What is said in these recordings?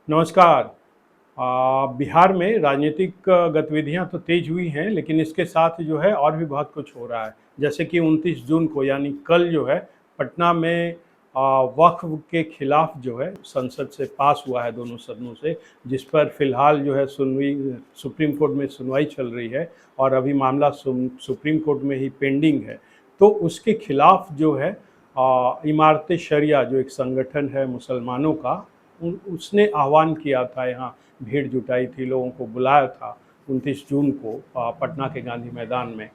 नमस्कार। बिहार में राजनीतिक गतिविधियां तो तेज हुई हैं, लेकिन इसके साथ जो है और भी बहुत कुछ हो रहा है। जैसे कि 29 जून को यानी कल जो है पटना में वक्फ के खिलाफ जो है संसद से पास हुआ है दोनों सदनों से, जिस पर फिलहाल जो है सुनवाई सुप्रीम कोर्ट में सुनवाई चल रही है और अभी मामला सुप्रीम कोर्ट में ही पेंडिंग है। तो उसके खिलाफ जो है इमारत शरिया जो एक संगठन है मुसलमानों का, उसने आह्वान किया था, यहाँ भीड़ जुटाई थी, लोगों को बुलाया था 29 जून को पटना के गांधी मैदान में।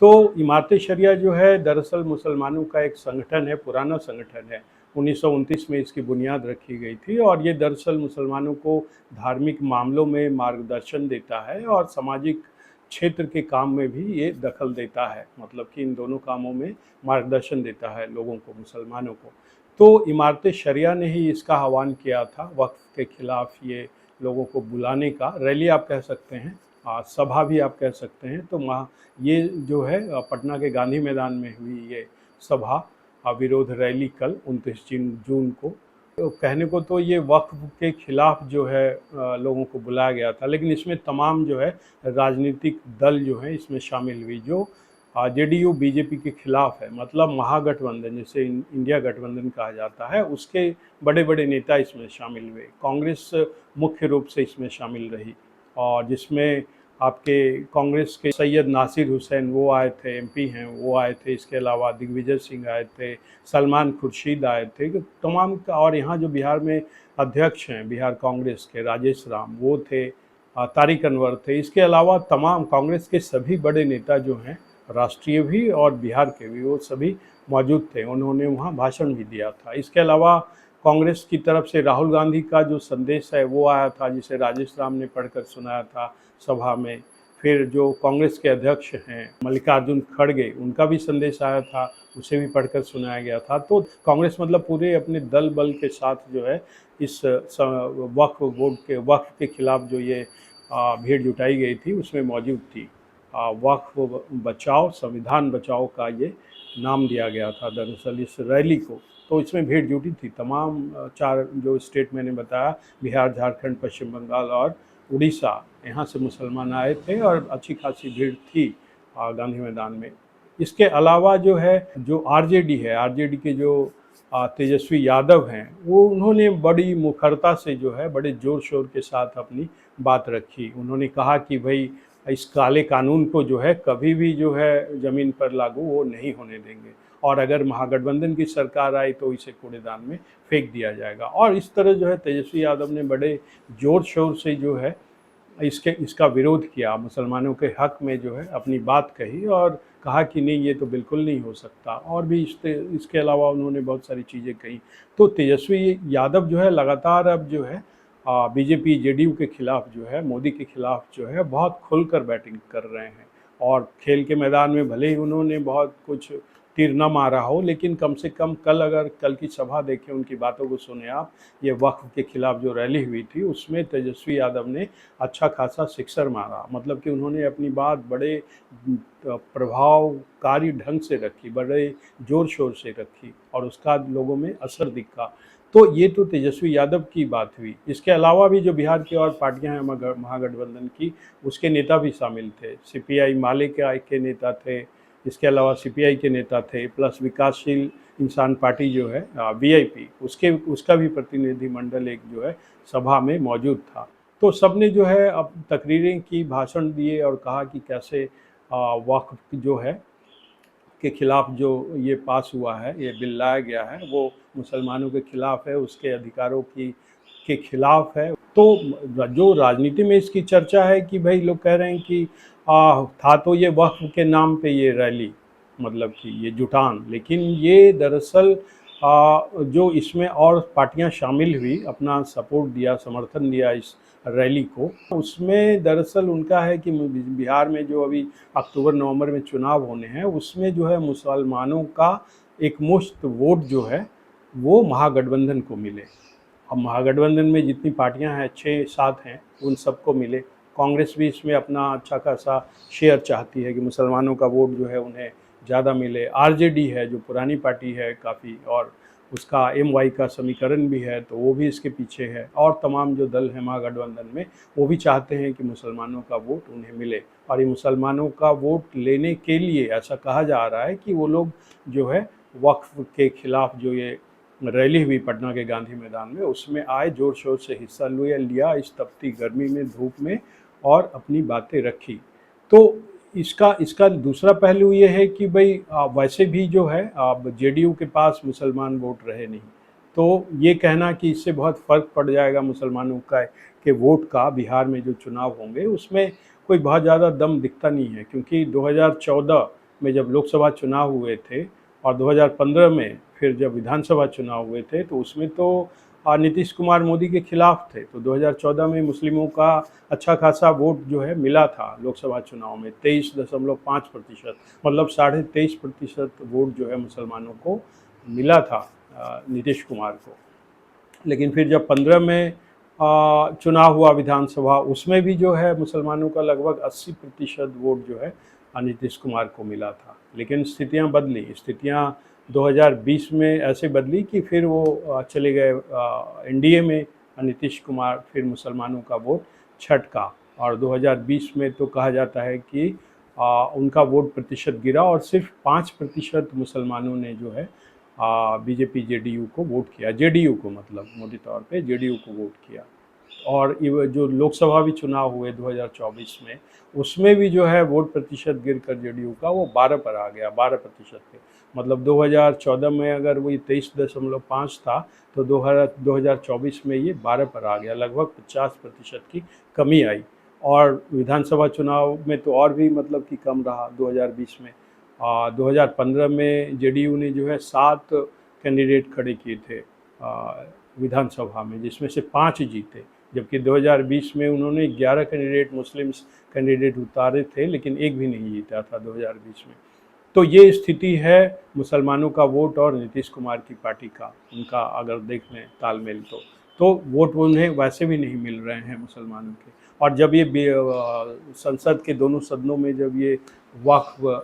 तो इमारत शरिया जो है दरअसल मुसलमानों का एक संगठन है, पुराना संगठन है। 1929 में इसकी बुनियाद रखी गई थी और ये दरअसल मुसलमानों को धार्मिक मामलों में मार्गदर्शन देता है और सामाजिक क्षेत्र के काम में भी ये दखल देता है, मतलब कि इन दोनों कामों में मार्गदर्शन देता है लोगों को, मुसलमानों को। तो इमारत शरिया ने ही इसका आह्वान किया था वक्फ के खिलाफ, ये लोगों को बुलाने का, रैली आप कह सकते हैं, सभा भी आप कह सकते हैं। तो वहाँ ये जो है पटना के गांधी मैदान में हुई ये सभा, विरोध रैली कल 29 जून को। तो कहने को तो ये वक्फ के खिलाफ जो है लोगों को बुलाया गया था, लेकिन इसमें तमाम जो है राजनीतिक दल जो है इसमें शामिल हुई, जो जेडीयू बीजेपी के खिलाफ है, मतलब महागठबंधन जिसे इंडिया गठबंधन कहा जाता है, उसके बड़े बड़े नेता इसमें शामिल हुए। कांग्रेस मुख्य रूप से इसमें शामिल रही, और जिसमें आपके कांग्रेस के सैयद नासिर हुसैन वो आए थे, एमपी हैं, वो आए थे। इसके अलावा दिग्विजय सिंह आए थे, सलमान खुर्शीद आए थे, तमाम और यहाँ जो बिहार में अध्यक्ष हैं बिहार कांग्रेस के, राजेश राम वो थे, तारिक अनवर थे। इसके अलावा तमाम कांग्रेस के सभी बड़े नेता जो हैं, राष्ट्रीय भी और बिहार के भी, वो सभी मौजूद थे। उन्होंने वहाँ भाषण भी दिया था। इसके अलावा कांग्रेस की तरफ से राहुल गांधी का जो संदेश है वो आया था, जिसे राजेश राम ने पढ़कर सुनाया था सभा में। फिर जो कांग्रेस के अध्यक्ष हैं मल्लिकार्जुन खड़गे, उनका भी संदेश आया था, उसे भी पढ़कर सुनाया गया था। तो कांग्रेस मतलब पूरे अपने दल बल के साथ जो है इस वक्फ के खिलाफ जो ये भीड़ जुटाई गई थी उसमें मौजूद थी। वक्फ बचाओ संविधान बचाओ का ये नाम दिया गया था दरअसल इस रैली को। तो इसमें भीड़ जुटी थी तमाम चार जो स्टेट मैंने बताया, बिहार, झारखंड, पश्चिम बंगाल और उड़ीसा, यहाँ से मुसलमान आए थे और अच्छी खासी भीड़ थी गांधी मैदान में। इसके अलावा जो है, जो आरजेडी है, आरजेडी के जो तेजस्वी यादव हैं, वो उन्होंने बड़ी मुखरता से जो है बड़े ज़ोर शोर के साथ अपनी बात रखी। उन्होंने कहा कि भाई इस काले कानून को जो है कभी भी जो है ज़मीन पर लागू वो नहीं होने देंगे, और अगर महागठबंधन की सरकार आई तो इसे कूड़ेदान में फेंक दिया जाएगा। और इस तरह जो है तेजस्वी यादव ने बड़े ज़ोर शोर से जो है इसका विरोध किया, मुसलमानों के हक में जो है अपनी बात कही और कहा कि नहीं, ये तो बिल्कुल नहीं हो सकता। और भी इसके अलावा उन्होंने बहुत सारी चीज़ें कही। तो तेजस्वी यादव जो है लगातार अब जो है बीजेपी जेडीयू के खिलाफ जो है, मोदी के खिलाफ जो है बहुत खुलकर बैटिंग कर रहे हैं। और खेल के मैदान में भले ही उन्होंने बहुत कुछ तीर न मारा हो, लेकिन कम से कम अगर कल की सभा देखें, उनकी बातों को सुने आप, ये वक्फ के खिलाफ जो रैली हुई थी उसमें तेजस्वी यादव ने अच्छा खासा सिक्सर मारा। मतलब कि उन्होंने अपनी बात बड़े प्रभावकारी ढंग से रखी, बड़े ज़ोर शोर से रखी और उसका लोगों में असर दिखा। तो ये तो तेजस्वी यादव की बात हुई। इसके अलावा भी जो बिहार की और पार्टियां हैं महागठबंधन की, उसके नेता भी शामिल थे। सीपीआई माले के नेता थे, इसके अलावा सीपीआई के नेता थे, प्लस विकासशील इंसान पार्टी जो है वीआईपी, उसका भी प्रतिनिधिमंडल एक जो है सभा में मौजूद था। तो सब ने जो है अब तकरीरें की, भाषण दिए और कहा कि कैसे वक्फ जो है के खिलाफ जो ये पास हुआ है, ये बिल लाया गया है, वो मुसलमानों के खिलाफ है, उसके अधिकारों के खिलाफ है। तो जो राजनीति में इसकी चर्चा है कि भाई लोग कह रहे हैं कि था तो ये वक्फ के नाम पे ये रैली, मतलब कि ये जुटान, लेकिन ये दरअसल जो इसमें और पार्टियां शामिल हुई, अपना सपोर्ट दिया, समर्थन दिया इस रैली को, उसमें दरअसल उनका है कि बिहार में जो अभी अक्टूबर नवंबर में चुनाव होने हैं, उसमें जो है मुसलमानों का एक मुश्त वोट जो है वो महागठबंधन को मिले। अब महागठबंधन में जितनी पार्टियां हैं, 6-7 हैं, उन सबको मिले। कांग्रेस भी इसमें अपना अच्छा खासा शेयर चाहती है कि मुसलमानों का वोट जो है उन्हें ज़्यादा मिले। आरजेडी है जो पुरानी पार्टी है काफ़ी, और उसका MY का समीकरण भी है, तो वो भी इसके पीछे है। और तमाम जो दल हैं महागठबंधन में, वो भी चाहते हैं कि मुसलमानों का वोट उन्हें मिले। और ये मुसलमानों का वोट लेने के लिए ऐसा कहा जा रहा है कि वो लोग जो है वक्फ के खिलाफ जो ये रैली हुई पटना के गांधी मैदान में, उसमें आए, ज़ोर शोर से हिस्सा लिया इस तपती गर्मी में, धूप में, और अपनी बातें रखी। तो इसका दूसरा पहलू ये है कि भाई वैसे भी जो है अब JDU के पास मुसलमान वोट रहे नहीं, तो ये कहना कि इससे बहुत फ़र्क पड़ जाएगा मुसलमानों का के वोट का बिहार में जो चुनाव होंगे, उसमें कोई बहुत ज़्यादा दम दिखता नहीं है। क्योंकि 2014 में जब लोकसभा चुनाव हुए थे और 2015 में फिर जब विधानसभा चुनाव हुए थे, तो उसमें तो नीतीश कुमार मोदी के खिलाफ थे। तो 2014 में मुस्लिमों का अच्छा खासा वोट जो है मिला था लोकसभा चुनाव में, 23.5%, मतलब 23.5% वोट जो है मुसलमानों को मिला था नीतीश कुमार को। लेकिन फिर जब 15 में चुनाव हुआ विधानसभा, उसमें भी जो है मुसलमानों का लगभग 80% वोट जो है नीतीश कुमार को मिला था। लेकिन स्थितियां बदली, स्थितियां 2020 में ऐसे बदली कि फिर वो चले गए NDA में नीतीश कुमार, फिर मुसलमानों का वोट छटका। और 2020 में तो कहा जाता है कि उनका वोट प्रतिशत गिरा और सिर्फ 5% मुसलमानों ने जो है BJP JDU को वोट किया। JDU को, मतलब मोटे तौर पे JDU को वोट किया। और जो लोकसभा भी चुनाव हुए 2024 में, उसमें भी जो है वोट प्रतिशत गिरकर JDU का वो 12 पर आ गया, 12% पे। मतलब 2014 में अगर वो 23.5 था, तो 2024 में ये 12 पर आ गया, लगभग 50% की कमी आई। और विधानसभा चुनाव में तो और भी मतलब कि कम रहा 2020 में। 2015 में JDU ने जो है 7 कैंडिडेट खड़े किए थे विधानसभा में, जिसमें से 5 जीते। जबकि 2020 में उन्होंने 11 कैंडिडेट, मुस्लिम्स कैंडिडेट उतारे थे, लेकिन एक भी नहीं जीता था 2020 में। तो ये स्थिति है मुसलमानों का वोट और नीतीश कुमार की पार्टी का, उनका अगर देख लें तालमेल तो वोट उन्हें वैसे भी नहीं मिल रहे हैं मुसलमानों के। और जब ये संसद के दोनों सदनों में जब ये वक्फ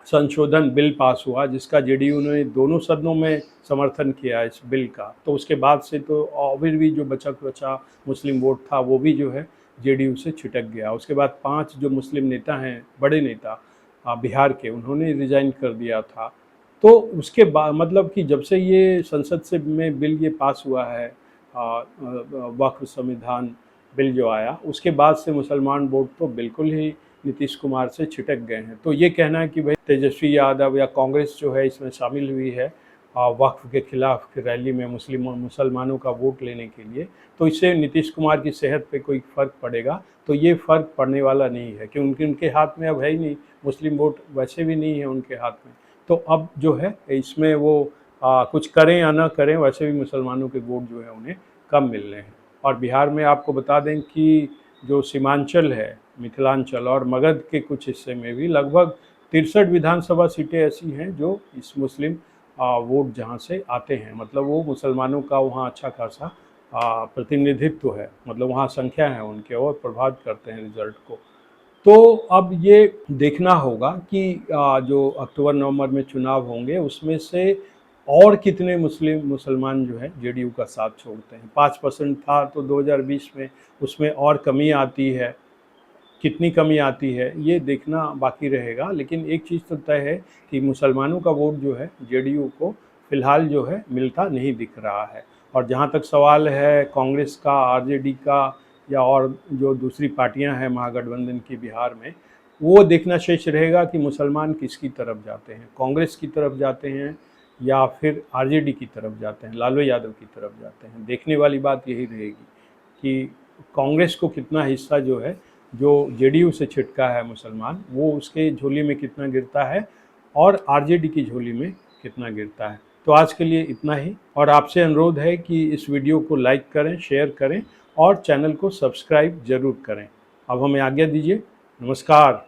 संशोधन बिल पास हुआ, जिसका JDU ने दोनों सदनों में समर्थन किया इस बिल का, तो उसके बाद से तो और भी जो बचा मुस्लिम वोट था, वो भी जो है JDU से छिटक गया। उसके बाद 5 जो मुस्लिम नेता हैं, बड़े नेता बिहार के, उन्होंने रिज़ाइन कर दिया था। तो उसके बाद मतलब कि जब से ये संसद से में बिल ये पास हुआ है, वक्फ संविधान बिल जो आया, उसके बाद से मुसलमान वोट तो बिल्कुल ही नीतीश कुमार से छिटक गए हैं। तो ये कहना है कि भाई तेजस्वी यादव या कांग्रेस जो है इसमें शामिल हुई है वक्फ के खिलाफ रैली में मुसलमानों का वोट लेने के लिए, तो इससे नीतीश कुमार की सेहत पे कोई फ़र्क पड़ेगा? तो ये फ़र्क पड़ने वाला नहीं है, क्योंकि उनके हाथ में अब है ही नहीं, मुस्लिम वोट वैसे भी नहीं है उनके हाथ में। तो अब जो है इसमें वो कुछ करें या ना करें, वैसे भी मुसलमानों के वोट जो है उन्हें कम मिल रहे हैं। और बिहार में आपको बता दें कि जो सीमांचल है, मिथिलांचल और मगध के कुछ हिस्से में भी लगभग 63 विधानसभा सीटें ऐसी हैं जो इस मुस्लिम वोट जहाँ से आते हैं, मतलब वो मुसलमानों का वहाँ अच्छा खासा प्रतिनिधित्व है, मतलब वहाँ संख्या है उनके और प्रभावित करते हैं रिजल्ट को। तो अब ये देखना होगा कि जो अक्टूबर-नवंबर में चुनाव होंगे, उसमें से और कितने मुसलमान जो है JDU का साथ छोड़ते हैं। 5% था तो 2020 में, उसमें और कमी आती है, कितनी कमी आती है ये देखना बाकी रहेगा। लेकिन एक चीज़ तो तय है कि मुसलमानों का वोट जो है JDU को फ़िलहाल जो है मिलता नहीं दिख रहा है। और जहाँ तक सवाल है कांग्रेस का, RJD का या और जो दूसरी पार्टियां हैं महागठबंधन की बिहार में, वो देखना शेष रहेगा कि मुसलमान किसकी तरफ जाते हैं, कांग्रेस की तरफ जाते हैं या फिर RJD की तरफ जाते हैं, लालू यादव की तरफ जाते हैं। देखने वाली बात यही रहेगी कि कांग्रेस को कितना हिस्सा जो है, जो JDU से छिटका है मुसलमान, वो उसके झोली में कितना गिरता है और RJD की झोली में कितना गिरता है। तो आज के लिए इतना ही, और आपसे अनुरोध है कि इस वीडियो को लाइक करें, शेयर करें और चैनल को सब्सक्राइब ज़रूर करें। अब हमें आज्ञा दीजिए। नमस्कार।